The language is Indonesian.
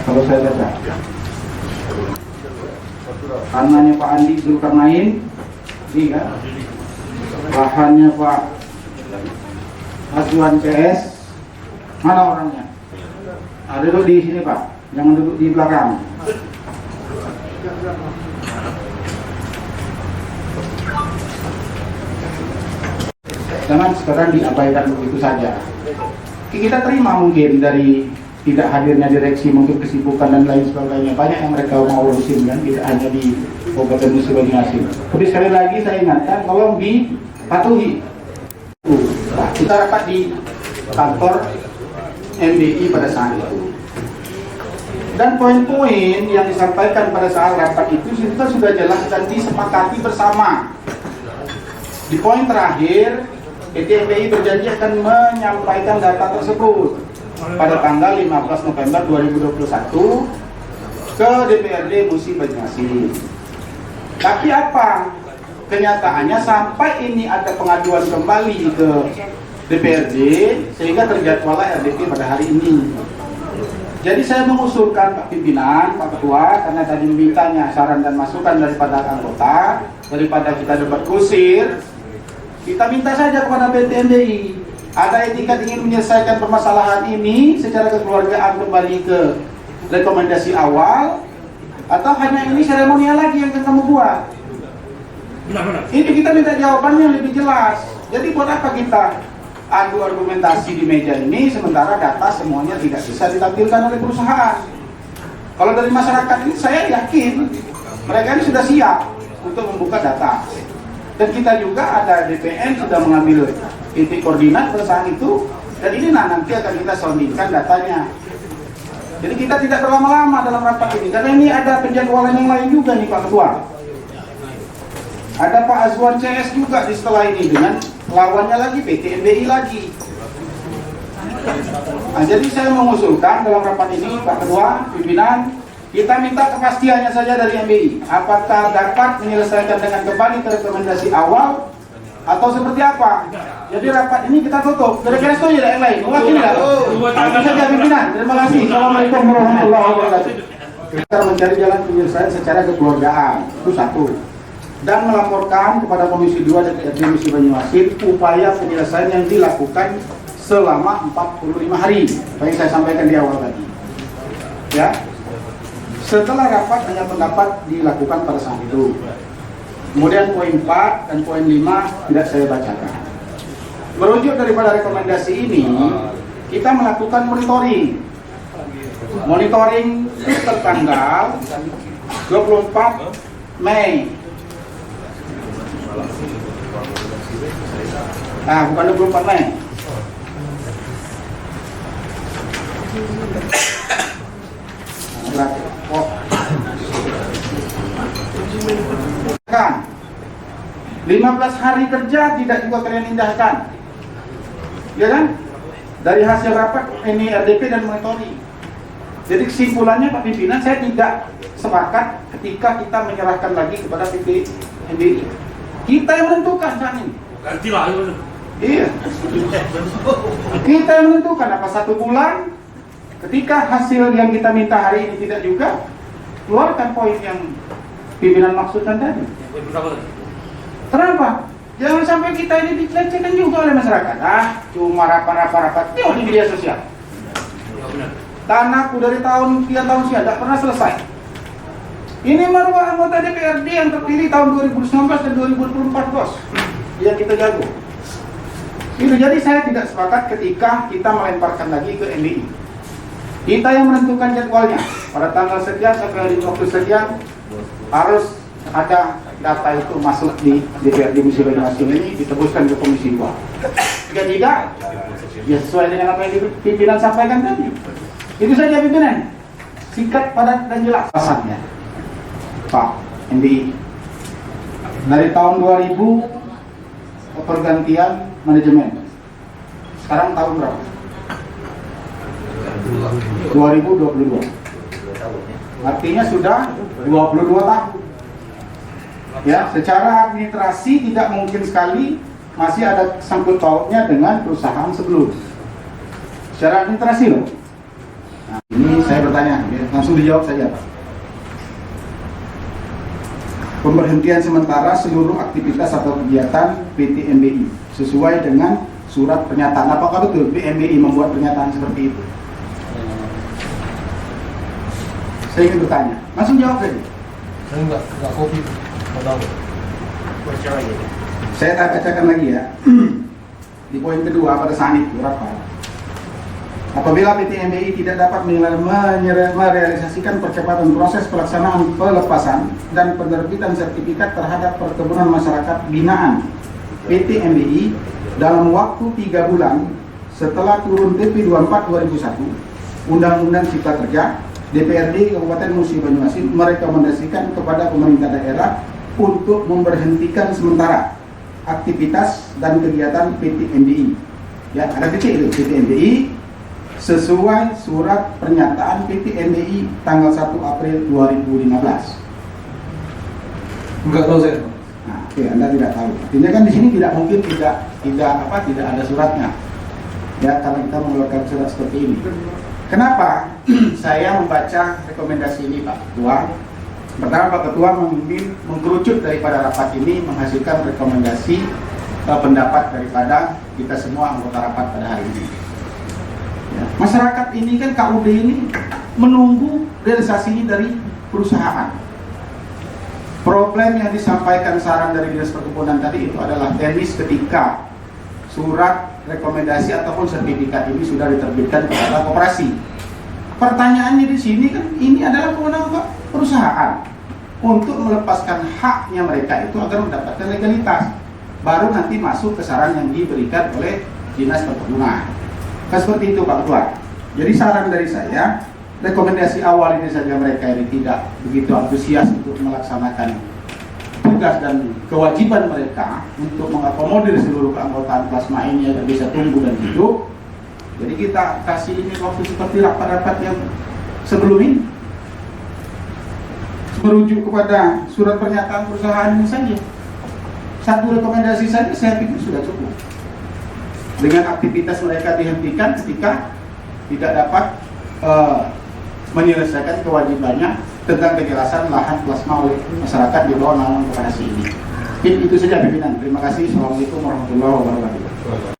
Kalau saya baca, tanahnya Pak Andi Zulkarnain, ini kan, lahannya Pak Azwan CS, mana orangnya? Duduk di sini Pak, jangan duduk di belakang. Jangan sekarang diabaikan begitu saja. Kita terima mungkin dari tidak hadirnya direksi, mungkin kesibukan dan lain sebagainya. Banyak yang mereka mau urusin kan, tidak hanya di Kabupaten Musi Banyuasin. Tapi sekali lagi saya ingatkan, tolong dipatuhi. Kita rapat di kantor MBI pada saat itu. Dan poin-poin yang disampaikan pada saat rapat itu kita sudah jelas dan disepakati bersama. Di poin terakhir, PT MBI berjanji akan menyampaikan data tersebut pada tanggal 15 November 2021 ke DPRD Musi Banyuasin. Tapi apa? Kenyataannya sampai ini ada pengaduan kembali ke DPRD sehingga terjadwallah RDP pada hari ini. Jadi saya mengusulkan Pak Pimpinan, Pak Ketua, karena tadi memintanya saran dan masukan daripada anggota, daripada kita debat kusir, kita minta saja kepada PT MBI, ada etikat ingin menyelesaikan permasalahan ini secara kekeluargaan kembali ke rekomendasi awal, atau hanya ini seremonial lagi yang kamu buat? Ini kita minta jawabannya yang lebih jelas. Jadi buat apa kita adu argumentasi di meja ini sementara data semuanya tidak bisa ditampilkan oleh perusahaan? Kalau dari masyarakat ini saya yakin mereka ini sudah siap untuk membuka data. Dan kita juga ada DPN sudah mengambil titik koordinat pada saat itu, dan ini nanti akan kita soundingkan datanya. Jadi kita tidak berlama-lama dalam rapat ini, karena ini ada penjadwalan yang lain juga nih Pak Ketua. Ada Pak Azwan CS juga di setelah ini dengan lawannya lagi PT MBI lagi. Nah, jadi saya mengusulkan dalam rapat ini Pak Ketua, pimpinan, kita minta kepastiannya saja dari MBI, apakah dapat menyelesaikan dengan kembali ke rekomendasi awal atau seperti apa. Jadi rapat ini kita tutup. Kira-kira itu ya yang lain. Mewakili tidak? Itu saja pimpinan. Terima kasih. Assalamualaikum warahmatullahi wabarakatuh. Kita mencari jalan penyelesaian secara kekeluargaan. Itu satu. Dan melaporkan kepada Komisi 2 DPRD Musi Banyuasin upaya penyelesaian yang dilakukan selama 45 hari. Yang saya sampaikan di awal tadi. Ya. Setelah rapat hanya pendapat dilakukan pada saat itu. Kemudian poin 4 dan poin 5 tidak saya bacakan. Merujuk daripada rekomendasi ini, kita melakukan monitoring. Monitoring tertanggal 24 Mei. Bukan 24 Mei. Kan 15 hari kerja tidak juga kalian indahkan, ya kan? Dari hasil rapat ini RDP dan monitoring. Jadi kesimpulannya Pak Pimpinan, saya tidak sepakat ketika kita menyerahkan lagi kepada PT MBI. Kita yang menentukan saat ini. Iya. Kita yang menentukan apa 1 bulan. Ketika hasil yang kita minta hari ini tidak juga, keluarkan poin yang pimpinan maksudkan tadi. Kenapa? Jangan sampai kita ini dilecehkan juga oleh masyarakat. Cuma rapat. Tengok di media sosial. Tanahku dari tahun 3 tahun siang tidak pernah selesai. Ini marwah anggota DPRD yang terpilih tahun 2019 dan 2024, bos. Yang kita jago. Itu jadi saya tidak sepakat ketika kita melemparkan lagi ke MBI. Kita yang menentukan jadwalnya. Pada tanggal sekian sampai hari waktu sekian harus ada data itu masuk di DPRD Musi Banyuasin ini ditebuskan ke Komisi 2. Jika tidak, ya sesuai dengan apa yang pimpinan sampaikan tadi. Itu saja pimpinan. Singkat, padat, dan jelas alasannya. Pak MBI, dari tahun 2000 pergantian manajemen. Sekarang tahun berapa? 2022. Artinya sudah 22 tahun. Ya, secara administrasi tidak mungkin sekali masih ada sangkut pautnya dengan perusahaan sebelum. Secara administrasi loh. Nah, Ini saya bertanya, langsung dijawab saja Pak. Pemberhentian sementara seluruh aktivitas atau kegiatan PT MBI sesuai dengan surat pernyataan. Apakah betul PMBI membuat pernyataan seperti itu? Saya ingin bertanya, langsung jawab saja. Saya nggak kopi, nggak tahu. Saya bacakan lagi ya. Di poin kedua pada saat itu rapat. Apabila PT MBI tidak dapat merealisasikan percepatan proses pelaksanaan pelepasan dan penerbitan sertifikat terhadap perkebunan masyarakat binaan PT MBI dalam waktu 3 bulan setelah turun TP 24/2001 Undang-Undang Cipta Kerja, DPRD Kabupaten Musi Banyuasin merekomendasikan kepada pemerintah daerah untuk memberhentikan sementara aktivitas dan kegiatan PT MBI. Ya, ada titik itu PT MBI sesuai surat pernyataan PT MBI tanggal 1 April 2015. Enggak tahu saya. Nah, oke, Anda tidak tahu. Artinya kan di sini tidak mungkin tidak ada suratnya. Ya, karena kita mengeluarkan surat seperti ini. Kenapa saya membaca rekomendasi ini, Pak Ketua? Pertama, Pak Ketua mengkerucut daripada rapat ini menghasilkan rekomendasi pendapat daripada kita semua anggota rapat pada hari ini. Ya, masyarakat ini kan KUD ini menunggu realisasi ini dari perusahaan. Problem yang disampaikan saran dari Dinas Perkebunan tadi itu adalah teknis ketika surat rekomendasi ataupun sertifikat ini sudah diterbitkan kepada koperasi. Pertanyaannya di sini kan ini adalah kewenangan perusahaan untuk melepaskan haknya mereka itu agar mendapatkan legalitas. Baru nanti masuk ke saran yang diberikan oleh Dinas Perkebunan. Kan seperti itu Pak Ketua. Jadi saran dari saya, rekomendasi awal ini saja mereka ini tidak begitu antusias untuk melaksanakan tugas dan kewajiban mereka untuk mengakomodir seluruh keanggotaan plasma ini agar bisa tumbuh dan hidup. Jadi kita kasih ini waktu seperti rapat-rapat yang sebelum ini, merujuk kepada surat pernyataan perusahaan ini saja. Satu rekomendasi saja saya pikir sudah cukup. Dengan aktivitas mereka dihentikan ketika tidak dapat menyelesaikan kewajibannya tentang kejelasan lahan plasma oleh masyarakat di bawah naungan koperasi ini. Itu saja pimpinan. Terima kasih. Assalamualaikum warahmatullahi wabarakatuh.